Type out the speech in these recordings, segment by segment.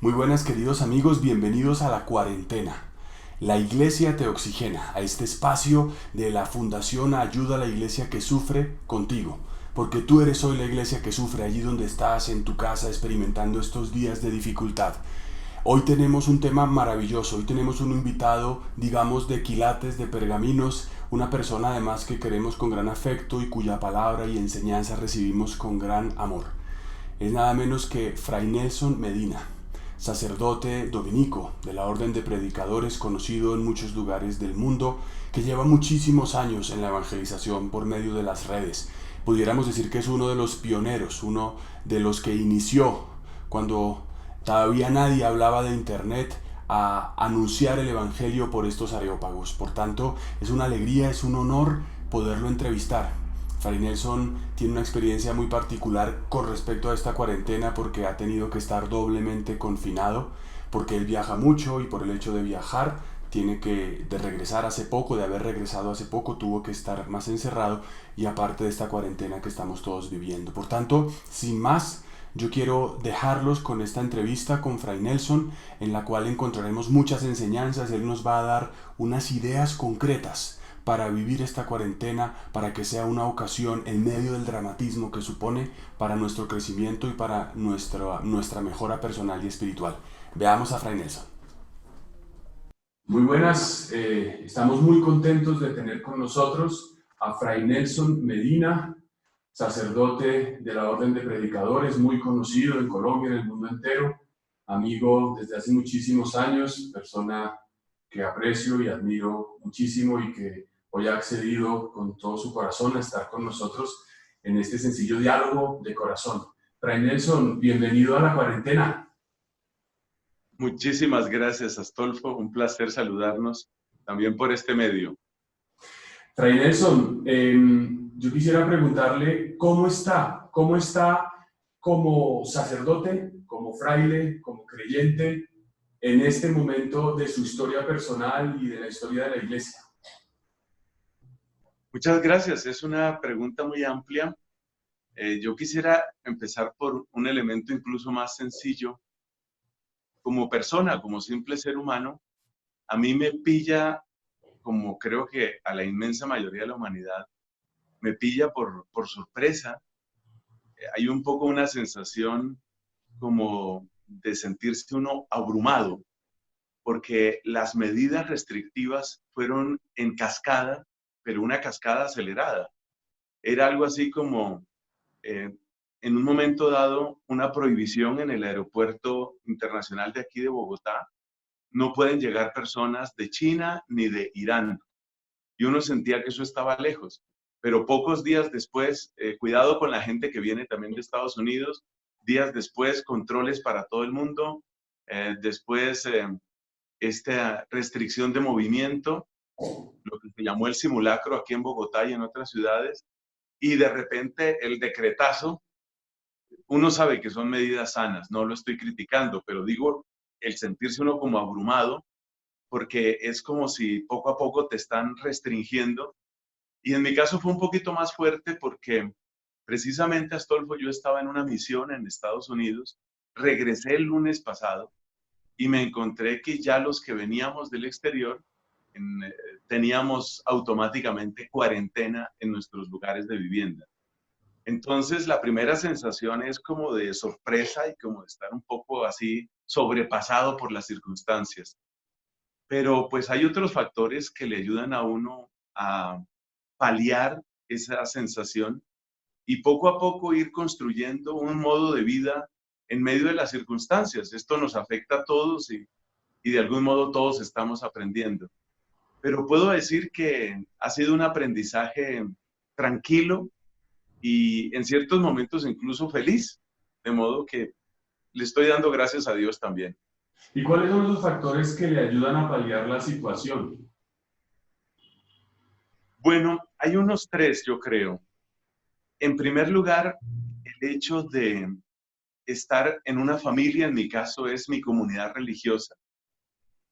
Muy buenas queridos amigos, bienvenidos a la cuarentena. La iglesia te oxigena, a este espacio de la Fundación Ayuda a la Iglesia que Sufre contigo. Porque tú eres hoy la iglesia que sufre allí donde estás, en tu casa, experimentando estos días de dificultad. Hoy tenemos un tema maravilloso, hoy tenemos un invitado, digamos, de quilates, de pergaminos, una persona además que queremos con gran afecto y cuya palabra y enseñanza recibimos con gran amor. Es nada menos que Fray Nelson Medina, sacerdote dominico de la Orden de Predicadores, conocido en muchos lugares del mundo, que lleva muchísimos años en la evangelización por medio de las redes. Pudiéramos decir que es uno de los pioneros, uno de los que inició cuando todavía nadie hablaba de internet a anunciar el evangelio por estos areópagos. Por tanto, es una alegría, es un honor poderlo entrevistar. Fray Nelson tiene una experiencia muy particular con respecto a esta cuarentena porque ha tenido que estar doblemente confinado, porque él viaja mucho y por el hecho de viajar tiene que de regresar hace poco, de haber regresado hace poco, tuvo que estar más encerrado y aparte de esta cuarentena que estamos todos viviendo. Por tanto, sin más, yo quiero dejarlos con esta entrevista con Fray Nelson, en la cual encontraremos muchas enseñanzas. Él nos va a dar unas ideas concretas para vivir esta cuarentena, para que sea una ocasión en medio del dramatismo que supone para nuestro crecimiento y para nuestra mejora personal y espiritual. Veamos a Fray Nelson. Muy buenas, estamos muy contentos de tener con nosotros a Fray Nelson Medina, sacerdote de la Orden de Predicadores, muy conocido en Colombia, en el mundo entero, amigo desde hace muchísimos años, persona que aprecio y admiro muchísimo y que hoy ha accedido con todo su corazón a estar con nosotros en este sencillo diálogo de corazón. Fray Nelson, bienvenido a la cuarentena. Muchísimas gracias, Astolfo. Un placer saludarnos también por este medio. Fray Nelson, yo quisiera preguntarle cómo está como sacerdote, como fraile, como creyente en este momento de su historia personal y de la historia de la iglesia. Muchas gracias. Es una pregunta muy amplia. Yo quisiera empezar por un elemento incluso más sencillo. Como persona, como simple ser humano, a mí me pilla, como creo que a la inmensa mayoría de la humanidad, me pilla por sorpresa. Hay un poco una sensación como de sentirse uno abrumado, porque las medidas restrictivas fueron en cascada, pero una cascada acelerada. Era algo así como, en un momento dado, una prohibición en el aeropuerto internacional de aquí de Bogotá. No pueden llegar personas de China ni de Irán. Y uno sentía que eso estaba lejos. Pero pocos días después, cuidado con la gente que viene también de Estados Unidos, días después, controles para todo el mundo, después esta restricción de movimiento, lo que se llamó el simulacro aquí en Bogotá y en otras ciudades, y de repente el decretazo. Uno sabe que son medidas sanas, no lo estoy criticando, pero digo, el sentirse uno como abrumado, porque es como si poco a poco te están restringiendo. Y en mi caso fue un poquito más fuerte porque precisamente, Astolfo, yo estaba en una misión en Estados Unidos, regresé el lunes pasado y me encontré que ya los que veníamos del exterior teníamos automáticamente cuarentena en nuestros lugares de vivienda. Entonces, la primera sensación es como de sorpresa y como de estar un poco así sobrepasado por las circunstancias. Pero pues hay otros factores que le ayudan a uno a paliar esa sensación y poco a poco ir construyendo un modo de vida en medio de las circunstancias. Esto nos afecta a todos y de algún modo todos estamos aprendiendo. Pero puedo decir que ha sido un aprendizaje tranquilo y en ciertos momentos incluso feliz, de modo que le estoy dando gracias a Dios también. ¿Y cuáles son esos factores que le ayudan a paliar la situación? Bueno, hay unos tres, yo creo. En primer lugar, el hecho de estar en una familia, en mi caso es mi comunidad religiosa.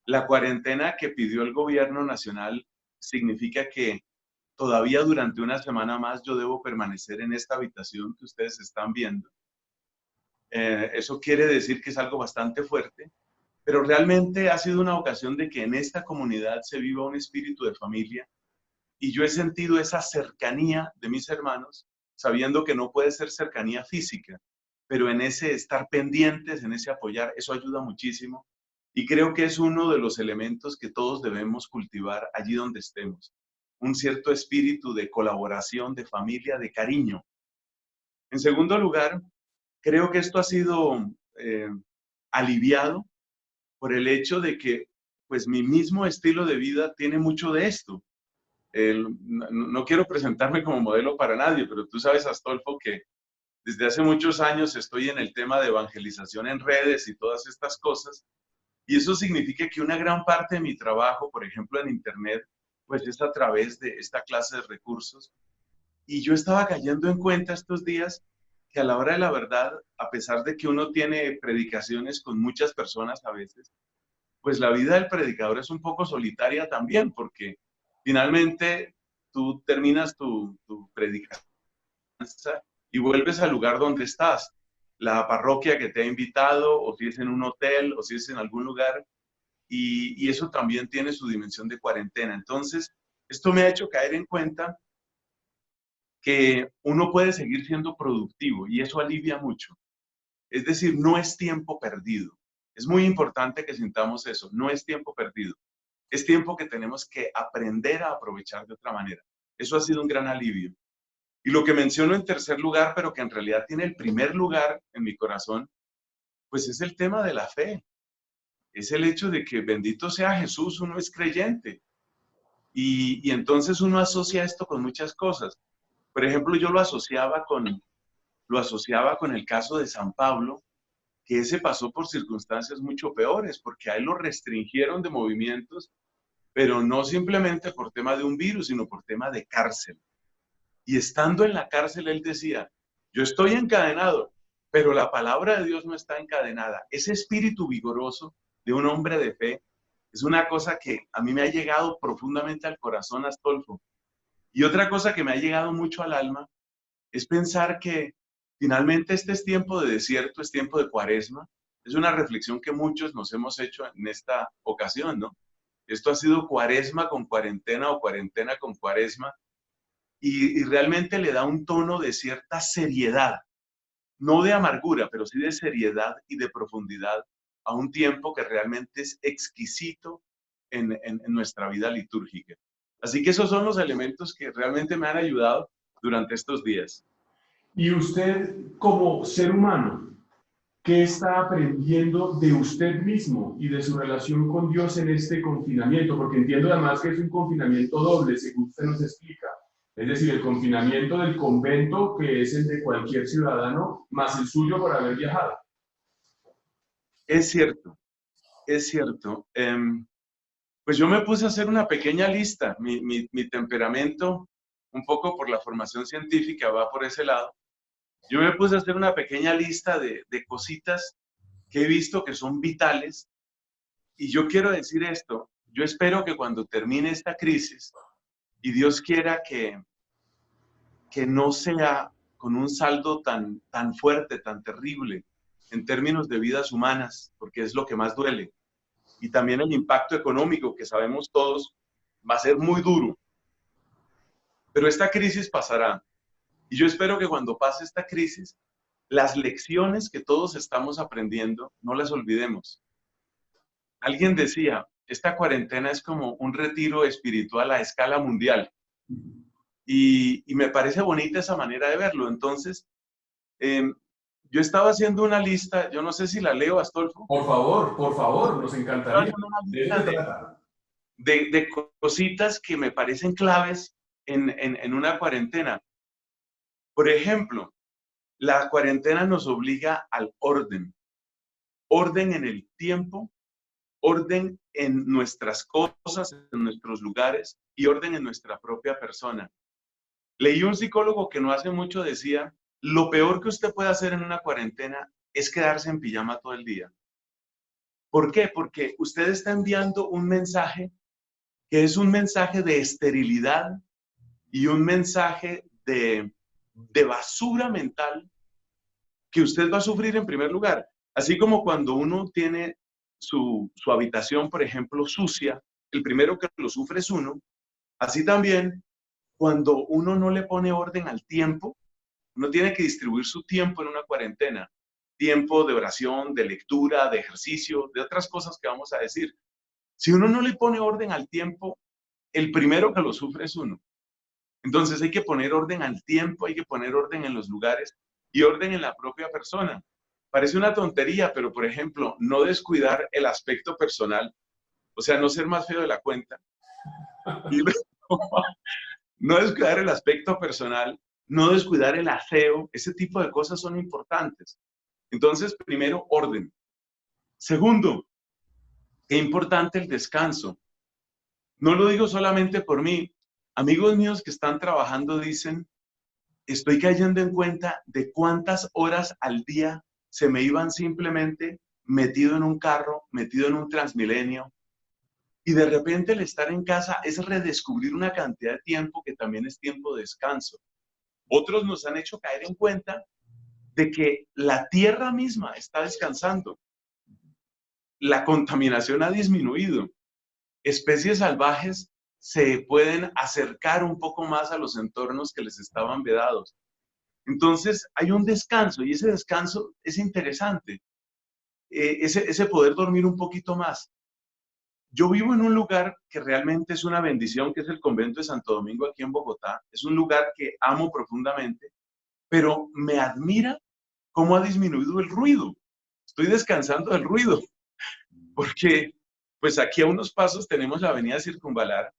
La cuarentena que pidió el gobierno nacional significa que todavía durante una semana más yo debo permanecer en esta habitación que ustedes están viendo. Eso quiere decir que es algo bastante fuerte, pero realmente ha sido una ocasión de que en esta comunidad se viva un espíritu de familia y yo he sentido esa cercanía de mis hermanos, sabiendo que no puede ser cercanía física, pero en ese estar pendientes, en ese apoyar, eso ayuda muchísimo y creo que es uno de los elementos que todos debemos cultivar allí donde estemos. Un cierto espíritu de colaboración, de familia, de cariño. En segundo lugar, creo que esto ha sido aliviado por el hecho de que pues mi mismo estilo de vida tiene mucho de esto. No quiero presentarme como modelo para nadie, pero tú sabes, Astolfo, que desde hace muchos años estoy en el tema de evangelización en redes y todas estas cosas, y eso significa que una gran parte de mi trabajo, por ejemplo, en Internet, pues es a través de esta clase de recursos, y yo estaba cayendo en cuenta estos días que a la hora de la verdad, a pesar de que uno tiene predicaciones con muchas personas a veces, pues la vida del predicador es un poco solitaria también, porque finalmente tú terminas tu predicación y vuelves al lugar donde estás, la parroquia que te ha invitado, o si es en un hotel, o si es en algún lugar, y eso también tiene su dimensión de cuarentena. Entonces, esto me ha hecho caer en cuenta que uno puede seguir siendo productivo y eso alivia mucho. Es decir, no es tiempo perdido. Es muy importante que sintamos eso, no es tiempo perdido. Es tiempo que tenemos que aprender a aprovechar de otra manera. Eso ha sido un gran alivio. Y lo que menciono en tercer lugar, pero que en realidad tiene el primer lugar en mi corazón, pues es el tema de la fe. Es el hecho de que bendito sea Jesús, uno es creyente. Y entonces uno asocia esto con muchas cosas. Por ejemplo, yo lo asociaba con el caso de San Pablo, que ese pasó por circunstancias mucho peores, porque a él lo restringieron de movimientos, pero no simplemente por tema de un virus, sino por tema de cárcel. Y estando en la cárcel, él decía, yo estoy encadenado, pero la palabra de Dios no está encadenada. Ese espíritu vigoroso de un hombre de fe es una cosa que a mí me ha llegado profundamente al corazón, Astolfo. Y otra cosa que me ha llegado mucho al alma es pensar que finalmente este es tiempo de desierto, es tiempo de cuaresma. Es una reflexión que muchos nos hemos hecho en esta ocasión, ¿no? Esto ha sido cuaresma con cuarentena o cuarentena con cuaresma y realmente le da un tono de cierta seriedad, no de amargura, pero sí de seriedad y de profundidad a un tiempo que realmente es exquisito en nuestra vida litúrgica. Así que esos son los elementos que realmente me han ayudado durante estos días. Y usted, como ser humano, ¿qué está aprendiendo de usted mismo y de su relación con Dios en este confinamiento? Porque entiendo además que es un confinamiento doble, según usted nos explica. Es decir, el confinamiento del convento, que es el de cualquier ciudadano, más el suyo por haber viajado. Es cierto, es cierto. Pues yo me puse a hacer una pequeña lista. Mi temperamento, un poco por la formación científica, va por ese lado. Yo me puse a hacer una pequeña lista de cositas que he visto que son vitales. Y yo quiero decir esto, yo espero que cuando termine esta crisis, y Dios quiera que no sea con un saldo tan fuerte, tan terrible, en términos de vidas humanas, porque es lo que más duele. Y también el impacto económico, que sabemos todos, va a ser muy duro. Pero esta crisis pasará. Y yo espero que cuando pase esta crisis, las lecciones que todos estamos aprendiendo, no las olvidemos. Alguien decía, esta cuarentena es como un retiro espiritual a escala mundial. Y me parece bonita esa manera de verlo. Entonces, yo estaba haciendo una lista, yo no sé si la leo, Astolfo. Por favor, nos encantaría. De cositas que me parecen claves en una cuarentena. Por ejemplo, la cuarentena nos obliga al orden. Orden en el tiempo, orden en nuestras cosas, en nuestros lugares y orden en nuestra propia persona. Leí un psicólogo que no hace mucho decía, lo peor que usted puede hacer en una cuarentena es quedarse en pijama todo el día. ¿Por qué? Porque usted está enviando un mensaje que es un mensaje de esterilidad y un mensaje de basura mental que usted va a sufrir en primer lugar. Así como cuando uno tiene su habitación, por ejemplo, sucia, el primero que lo sufre es uno. Así también, cuando uno no le pone orden al tiempo, uno tiene que distribuir su tiempo en una cuarentena. Tiempo de oración, de lectura, de ejercicio, de otras cosas que vamos a decir. Si uno no le pone orden al tiempo, el primero que lo sufre es uno. Entonces hay que poner orden al tiempo, hay que poner orden en los lugares y orden en la propia persona. Parece una tontería, pero por ejemplo, no descuidar el aspecto personal, o sea, no ser más feo de la cuenta. Y no descuidar el aspecto personal, no descuidar el aseo, ese tipo de cosas son importantes. Entonces, primero, orden. Segundo, qué importante el descanso. No lo digo solamente por mí. Amigos míos que están trabajando dicen, estoy cayendo en cuenta de cuántas horas al día se me iban simplemente metido en un carro, metido en un Transmilenio. Y de repente el estar en casa es redescubrir una cantidad de tiempo que también es tiempo de descanso. Otros nos han hecho caer en cuenta de que la tierra misma está descansando. La contaminación ha disminuido. Especies salvajes se pueden acercar un poco más a los entornos que les estaban vedados. Entonces hay un descanso y ese descanso es interesante. Ese poder dormir un poquito más. Yo vivo en un lugar que realmente es una bendición, que es el convento de Santo Domingo aquí en Bogotá. Es un lugar que amo profundamente, pero me admira cómo ha disminuido el ruido. Estoy descansando del ruido, porque pues aquí a unos pasos tenemos la avenida Circunvalar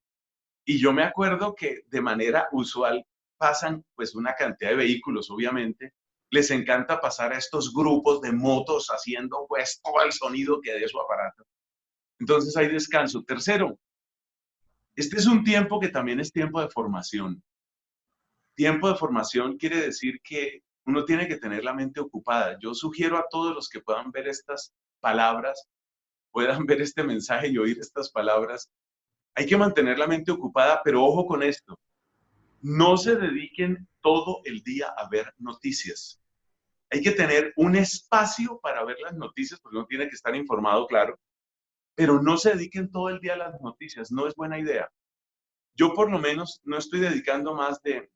y yo me acuerdo que de manera usual pasan pues una cantidad de vehículos, obviamente. Les encanta pasar a estos grupos de motos haciendo pues todo el sonido que de su aparato. Entonces hay descanso. Tercero, este es un tiempo que también es tiempo de formación. Tiempo de formación quiere decir que uno tiene que tener la mente ocupada. Yo sugiero a todos los que puedan ver estas palabras, puedan ver este mensaje y oír estas palabras, hay que mantener la mente ocupada, pero ojo con esto, no se dediquen todo el día a ver noticias. Hay que tener un espacio para ver las noticias, porque uno tiene que estar informado, claro, pero no se dediquen todo el día a las noticias, no es buena idea. Yo por lo menos no estoy dedicando más de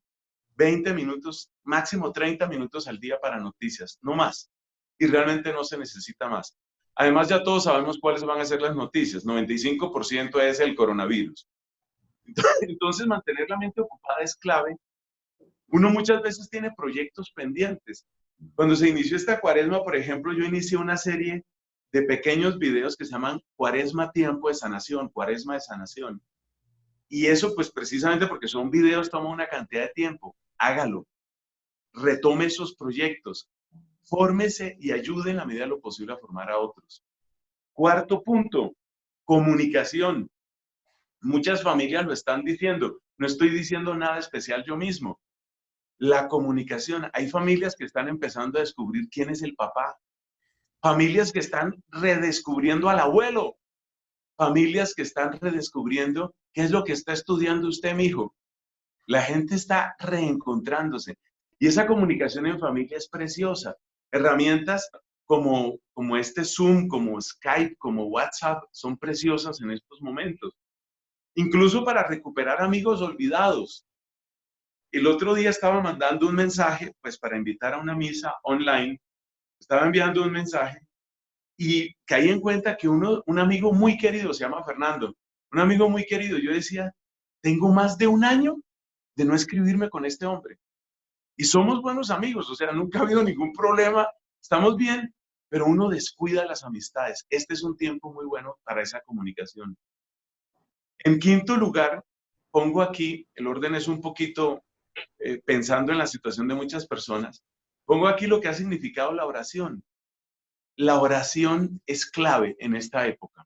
20 minutos, máximo 30 minutos al día para noticias, no más. Y realmente no se necesita más. Además, ya todos sabemos cuáles van a ser las noticias. 95% es el coronavirus. Entonces, mantener la mente ocupada es clave. Uno muchas veces tiene proyectos pendientes. Cuando se inició esta cuaresma, por ejemplo, yo inicié una serie de pequeños videos que se llaman Cuaresma Tiempo de Sanación, Cuaresma de Sanación. Y eso, pues precisamente porque son videos, toma una cantidad de tiempo. Hágalo. Retome esos proyectos. Fórmese y ayude en la medida de lo posible a formar a otros. Cuarto punto, comunicación. Muchas familias lo están diciendo. No estoy diciendo nada especial yo mismo. La comunicación. Hay familias que están empezando a descubrir quién es el papá. Familias que están redescubriendo al abuelo. Familias que están redescubriendo qué es lo que está estudiando usted, mijo. La gente está reencontrándose. Y esa comunicación en familia es preciosa. Herramientas como este Zoom, como Skype, como WhatsApp, son preciosas en estos momentos. Incluso para recuperar amigos olvidados. El otro día estaba mandando un mensaje, pues para invitar a una misa online, estaba enviando un mensaje y caí en cuenta que un amigo muy querido, se llama Fernando, un amigo muy querido, yo decía, tengo más de un año de no escribirme con este hombre. Y somos buenos amigos, o sea, nunca ha habido ningún problema, estamos bien, pero uno descuida las amistades. Este es un tiempo muy bueno para esa comunicación. En quinto lugar, pongo aquí, el orden es un poquito pensando en la situación de muchas personas, pongo aquí lo que ha significado la oración. La oración es clave en esta época.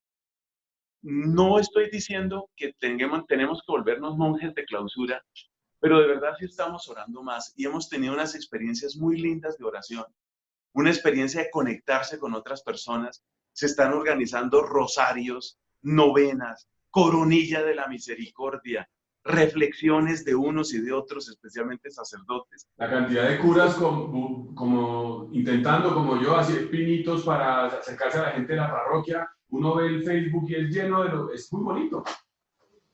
No estoy diciendo que tenemos que volvernos monjes de clausura, pero de verdad sí estamos orando más y hemos tenido unas experiencias muy lindas de oración, una experiencia de conectarse con otras personas. Se están organizando rosarios, novenas, coronilla de la misericordia. reflexiones de unos y de otros, especialmente sacerdotes. La cantidad de curas como intentando, como yo, hacer pinitos para acercarse a la gente de la parroquia. Uno ve el Facebook y es lleno de es muy bonito.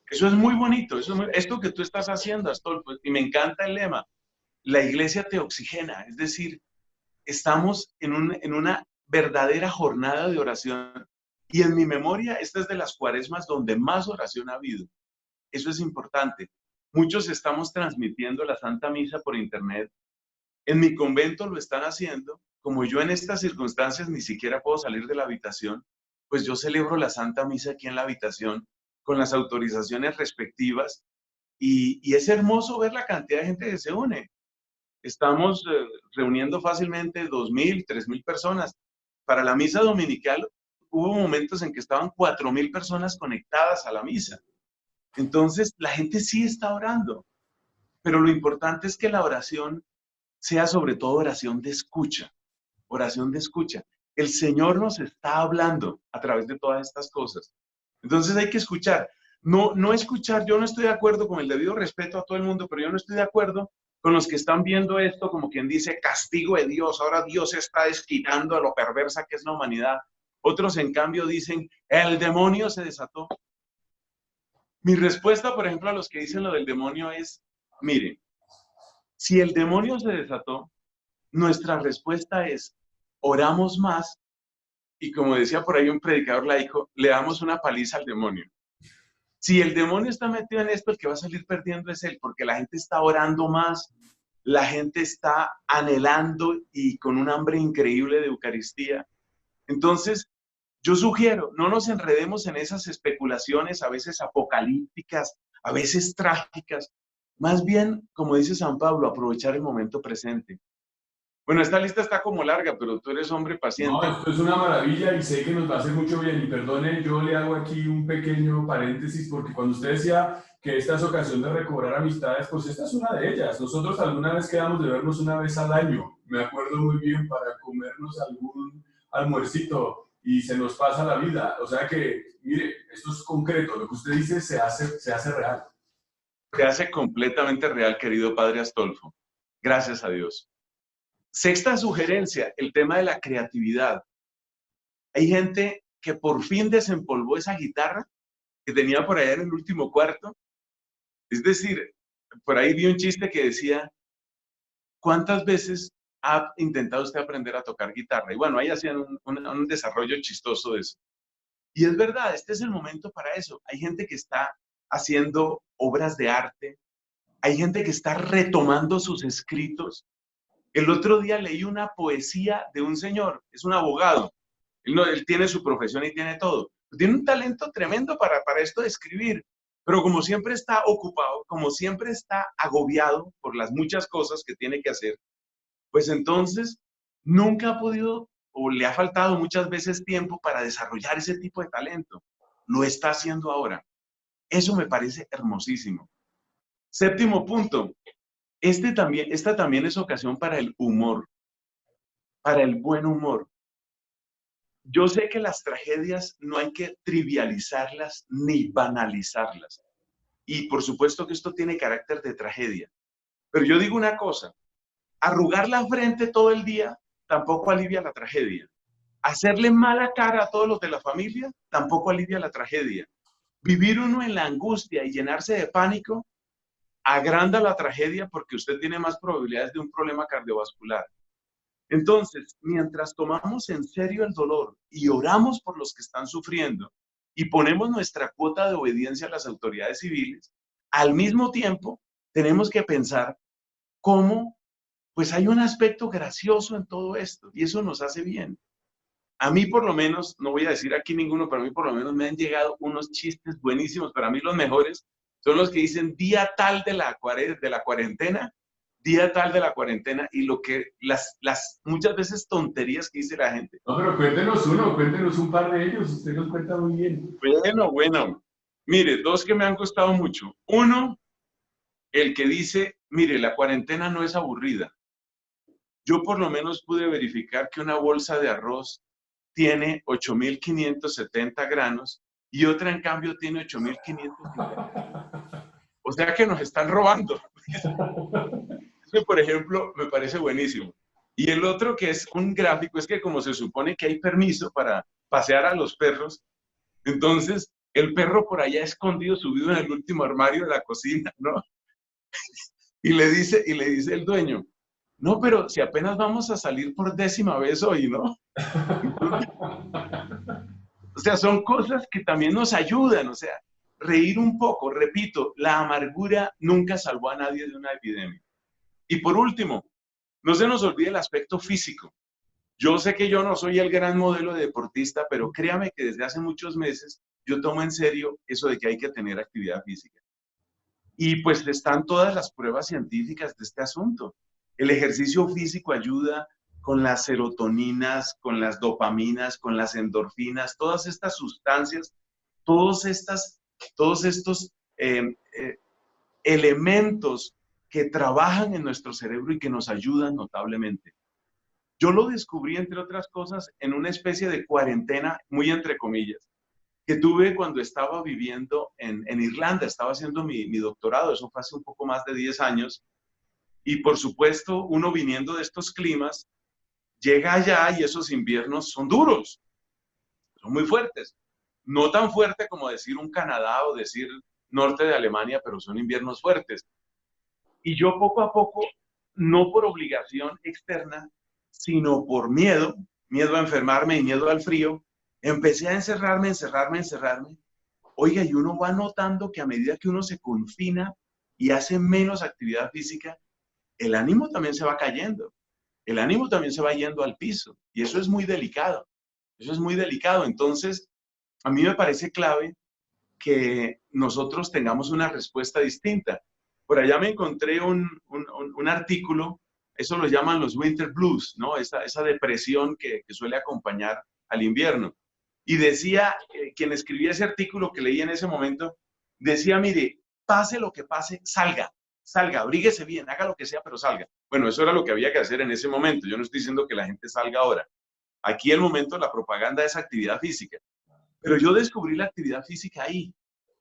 Eso es muy bonito. Esto que tú estás haciendo, Astolfo, y me encanta el lema, la iglesia te oxigena, es decir, estamos en una verdadera jornada de oración. Y en mi memoria, esta es de las cuaresmas donde más oración ha habido. Eso es importante. Muchos estamos transmitiendo la Santa Misa por internet. En mi convento lo están haciendo. Como yo en estas circunstancias ni siquiera puedo salir de la habitación, pues yo celebro la Santa Misa aquí en la habitación con las autorizaciones respectivas. Y es hermoso ver la cantidad de gente que se une. Estamos reuniendo fácilmente 2.000, 3.000 personas. Para la misa dominical hubo momentos en que estaban 4.000 personas conectadas a la misa. Entonces, la gente sí está orando, pero lo importante es que la oración sea sobre todo oración de escucha, oración de escucha. El Señor nos está hablando a través de todas estas cosas. Entonces hay que escuchar. No escuchar, yo no estoy de acuerdo con el debido respeto a todo el mundo, pero yo no estoy de acuerdo con los que están viendo esto como quien dice castigo de Dios, ahora Dios está desquitando a lo perversa que es la humanidad. Otros, en cambio, dicen, el demonio se desató. Mi respuesta, por ejemplo, a los que dicen lo del demonio es, miren, si el demonio se desató, nuestra respuesta es, oramos más y como decía por ahí un predicador laico, le damos una paliza al demonio. Si el demonio está metido en esto, el que va a salir perdiendo es él, porque la gente está orando más, la gente está anhelando y con un hambre increíble de Eucaristía. Entonces, yo sugiero, no nos enredemos en esas especulaciones, a veces apocalípticas, a veces trágicas. Más bien, como dice San Pablo, aprovechar el momento presente. Bueno, esta lista está como larga, pero tú eres hombre paciente. No, esto es una maravilla y sé que nos va a hacer mucho bien. Y perdone, yo le hago aquí un pequeño paréntesis, porque cuando usted decía que esta es ocasión de recobrar amistades, pues esta es una de ellas. Nosotros alguna vez quedamos de vernos una vez al año, me acuerdo muy bien, para comernos algún almuercito y se nos pasa la vida. O sea que, mire, esto es concreto, lo que usted dice se hace real. Se hace completamente real, querido Padre Astolfo. Gracias a Dios. Sexta sugerencia, el tema de la creatividad. Hay gente que por fin desempolvó esa guitarra que tenía por allá en el último cuarto. Es decir, por ahí vi un chiste que decía, ¿cuántas veces ha intentado usted aprender a tocar guitarra? Y bueno, ahí hacían un desarrollo chistoso de eso. Y es verdad, este es el momento para eso. Hay gente que está haciendo obras de arte, hay gente que está retomando sus escritos. El otro día leí una poesía de un señor, es un abogado, él tiene su profesión y tiene todo. Tiene un talento tremendo para esto de escribir, pero como siempre está ocupado, como siempre está agobiado por las muchas cosas que tiene que hacer, pues entonces nunca ha podido o le ha faltado muchas veces tiempo para desarrollar ese tipo de talento. Lo está haciendo ahora. Eso me parece hermosísimo. Séptimo punto, esta también es ocasión para el humor, para el buen humor. Yo sé que las tragedias no hay que trivializarlas ni banalizarlas. Y por supuesto que esto tiene carácter de tragedia. Pero yo digo una cosa, arrugar la frente todo el día tampoco alivia la tragedia. Hacerle mala cara a todos los de la familia tampoco alivia la tragedia. Vivir uno en la angustia y llenarse de pánico agranda la tragedia porque usted tiene más probabilidades de un problema cardiovascular. Entonces, mientras tomamos en serio el dolor y oramos por los que están sufriendo y ponemos nuestra cuota de obediencia a las autoridades civiles, al mismo tiempo tenemos que pensar cómo, pues hay un aspecto gracioso en todo esto y eso nos hace bien. A mí por lo menos, no voy a decir aquí ninguno, pero a mí por lo menos me han llegado unos chistes buenísimos. Para mí los mejores son los que dicen día tal de la cuarentena, día tal de la cuarentena, y lo que las muchas veces tonterías que dice la gente. No, pero cuéntenos un par de ellos, usted nos cuenta muy bien. Bueno, mire, dos que me han costado mucho. Uno, el que dice, mire, la cuarentena no es aburrida. Yo por lo menos pude verificar que una bolsa de arroz tiene 8.570 granos y otra en cambio tiene 8.550. O sea que nos están robando. Eso, por ejemplo, me parece buenísimo. Y el otro que es un gráfico es que como se supone que hay permiso para pasear a los perros, entonces el perro por allá escondido, subido en el último armario de la cocina, ¿no? Y le dice el dueño, no, pero si apenas vamos a salir por 10ª vez hoy, ¿no? Entonces, o sea, son cosas que también nos ayudan, o sea, reír un poco. Repito, la amargura nunca salvó a nadie de una epidemia. Y por último, no se nos olvide el aspecto físico. Yo sé que yo no soy el gran modelo de deportista, pero créame que desde hace muchos meses yo tomo en serio eso de que hay que tener actividad física. Y pues están todas las pruebas científicas de este asunto. El ejercicio físico ayuda con las serotoninas, con las dopaminas, con las endorfinas, todas estas sustancias, todos estos elementos que trabajan en nuestro cerebro y que nos ayudan notablemente. Yo lo descubrí, entre otras cosas, en una especie de cuarentena, muy entre comillas, que tuve cuando estaba viviendo en Irlanda, estaba haciendo mi doctorado, eso fue hace un poco más de 10 años, y por supuesto, uno viniendo de estos climas, llega allá y esos inviernos son duros, son muy fuertes. No tan fuerte como decir un Canadá o decir norte de Alemania, pero son inviernos fuertes. Y yo poco a poco, no por obligación externa, sino por miedo, miedo a enfermarme y miedo al frío, empecé a encerrarme. Oiga, y uno va notando que a medida que uno se confina y hace menos actividad física, el ánimo también se va cayendo, el ánimo también se va yendo al piso, y eso es muy delicado, eso es muy delicado. Entonces, a mí me parece clave que nosotros tengamos una respuesta distinta. Por allá me encontré un artículo, eso lo llaman los winter blues, ¿no? Esa depresión que suele acompañar al invierno. Y decía, quien escribía ese artículo que leí en ese momento, decía, mire, pase lo que pase, salga, abríguese bien, haga lo que sea, pero salga. Bueno, eso era lo que había que hacer en ese momento. Yo no estoy diciendo que la gente salga ahora. Aquí el momento de la propaganda es actividad física. Pero yo descubrí la actividad física ahí,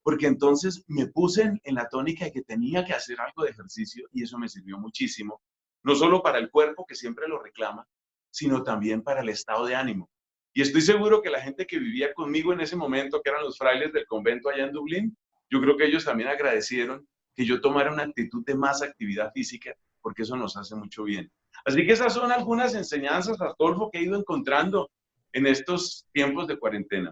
porque entonces me puse en la tónica de que tenía que hacer algo de ejercicio y eso me sirvió muchísimo, no solo para el cuerpo, que siempre lo reclama, sino también para el estado de ánimo. Y estoy seguro que la gente que vivía conmigo en ese momento, que eran los frailes del convento allá en Dublín, yo creo que ellos también agradecieron que yo tomara una actitud de más actividad física, porque eso nos hace mucho bien. Así que esas son algunas enseñanzas, Astolfo, que he ido encontrando en estos tiempos de cuarentena.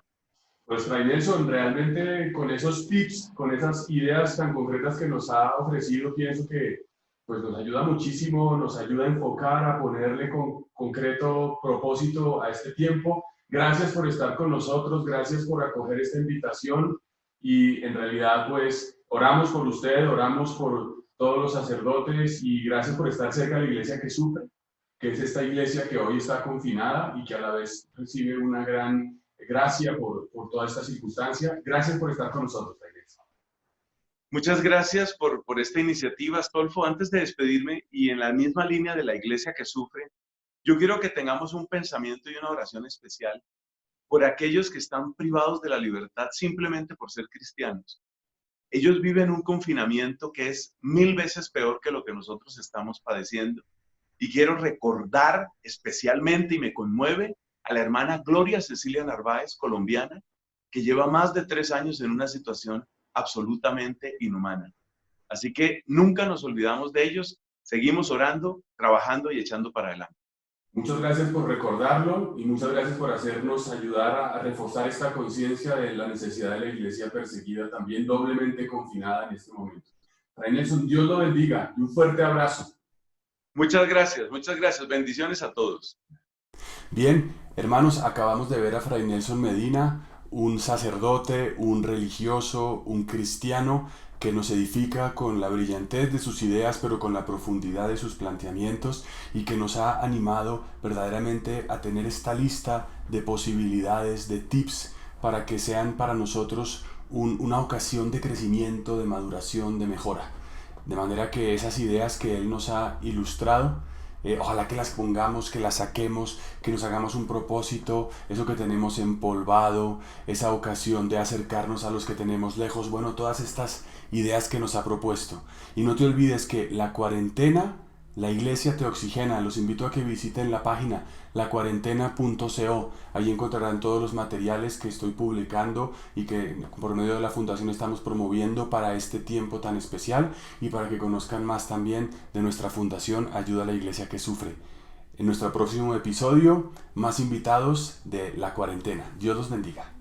Pues Fray Nelson, realmente con esos tips, con esas ideas tan concretas que nos ha ofrecido, pienso que pues nos ayuda muchísimo, nos ayuda a enfocar, a ponerle con concreto propósito a este tiempo. Gracias por estar con nosotros, gracias por acoger esta invitación y en realidad pues oramos por usted, oramos por todos los sacerdotes y gracias por estar cerca de la iglesia que sufre, que es esta iglesia que hoy está confinada y que a la vez recibe una gran gracia por toda esta circunstancia. Gracias por estar con nosotros, Iglesia. Muchas gracias por esta iniciativa, Astolfo. Antes de despedirme, y en la misma línea de la iglesia que sufre, yo quiero que tengamos un pensamiento y una oración especial por aquellos que están privados de la libertad simplemente por ser cristianos. Ellos viven un confinamiento que es 1000 veces peor que lo que nosotros estamos padeciendo. Y quiero recordar especialmente, y me conmueve, a la hermana Gloria Cecilia Narváez, colombiana, que lleva más de 3 años en una situación absolutamente inhumana. Así que nunca nos olvidamos de ellos, seguimos orando, trabajando y echando para adelante. Muchas gracias por recordarlo y muchas gracias por hacernos ayudar a reforzar esta conciencia de la necesidad de la iglesia perseguida, también doblemente confinada en este momento. Fray Nelson, Dios lo bendiga y un fuerte abrazo. Muchas gracias, bendiciones a todos. Bien, hermanos, acabamos de ver a Fray Nelson Medina, un sacerdote, un religioso, un cristiano que nos edifica con la brillantez de sus ideas, pero con la profundidad de sus planteamientos y que nos ha animado verdaderamente a tener esta lista de posibilidades, de tips, para que sean para nosotros una ocasión de crecimiento, de maduración, de mejora. De manera que esas ideas que él nos ha ilustrado, ojalá que las pongamos, que las saquemos, que nos hagamos un propósito, eso que tenemos empolvado, esa ocasión de acercarnos a los que tenemos lejos. Bueno, todas estas ideas que nos ha propuesto. Y no te olvides que la cuarentena, la iglesia te oxigena. Los invito a que visiten la página lacuarentena.co. Ahí encontrarán todos los materiales que estoy publicando y que por medio de la fundación estamos promoviendo para este tiempo tan especial, y para que conozcan más también de nuestra fundación Ayuda a la Iglesia que Sufre. En nuestro próximo episodio, más invitados de La Cuarentena. Dios los bendiga.